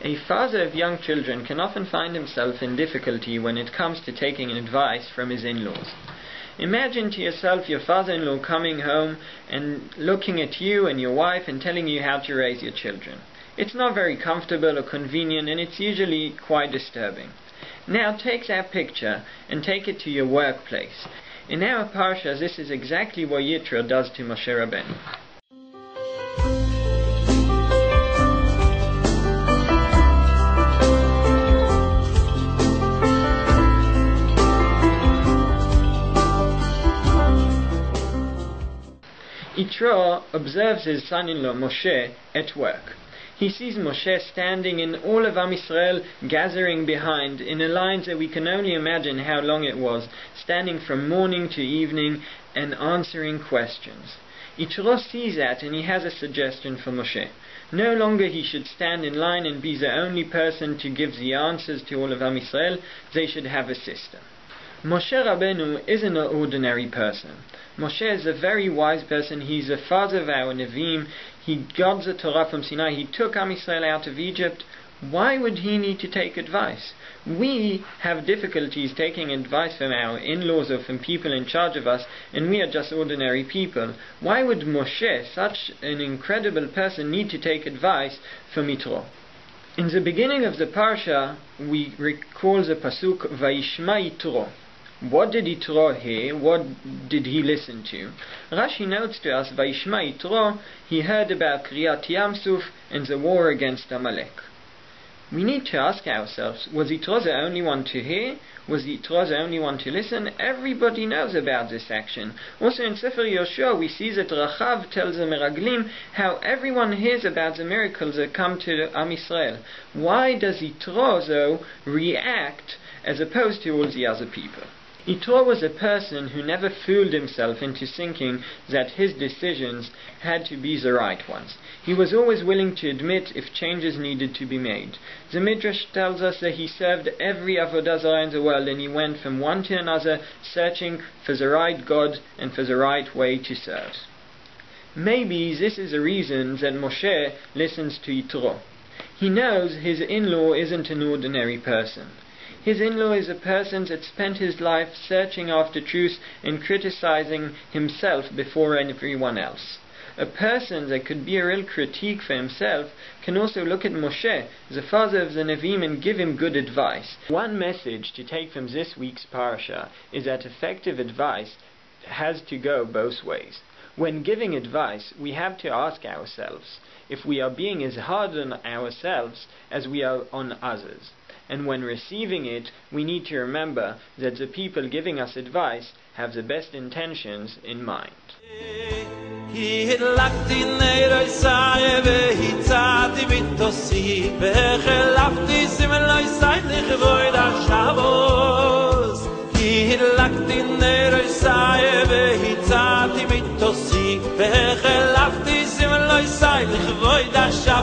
A father of young children can often find himself in difficulty when it comes to taking advice from his in-laws. Imagine to yourself your father-in-law coming home and looking at you and your wife and telling you how to raise your children. It's not very comfortable or convenient, and it's usually quite disturbing. Now take that picture and take it to your workplace. In our PARSHA, this is exactly what Yitro does to Moshe Rabbeinu. Yitro observes his son-in-law Moshe at work. He sees Moshe standing in all of Am Yisrael, gathering behind, in a line that we can only imagine how long it was, standing from morning to evening and answering questions. Yitro sees that, and he has a suggestion for Moshe. No longer he should stand in line and be the only person to give the answers to all of Am Yisrael. They should have a system. Moshe Rabbeinu isn't an ordinary person. Moshe is a very wise person. He's the father of our Nevi'im. He got the Torah from Sinai. He took Am Yisrael out of Egypt. Why would he need to take advice? We have difficulties taking advice from our in-laws or from people in charge of us, and we are just ordinary people. Why would Moshe, such an incredible person, need to take advice from Yitro? In the beginning of the Parsha, we recall the pasuk, Vayishma Yitro. What did Yitro hear? What did he listen to? Rashi notes to us, Vayishma Yitro, he heard about Kriyat Yamsuf and the war against Amalek. We need to ask ourselves, was Yitro the only one to hear? Was Yitro the only one to listen? Everybody knows about this action. Also in Sefer Yoshua we see that Rachav tells the Meraglim how everyone hears about the miracles that come to Am Yisrael. Why does Yitro, though, react as opposed to all the other people? Yitro was a person who never fooled himself into thinking that his decisions had to be the right ones. He was always willing to admit if changes needed to be made. The Midrash tells us that he served every Avodah Zarah in the world, and he went from one to another searching for the right God and for the right way to serve. Maybe this is the reason that Moshe listens to Yitro. He knows his in-law isn't an ordinary person. His in-law is a person that spent his life searching after truth and criticizing himself before everyone else. A person that could be a real critique for himself can also look at Moshe, the father of the Nevi'im, and give him good advice. One message to take from this week's Parsha is that effective advice has to go both ways. When giving advice, we have to ask ourselves if we are being as hard on ourselves as we are on others. And when receiving it, we need to remember that the people giving us advice have the best intentions in mind. Shemos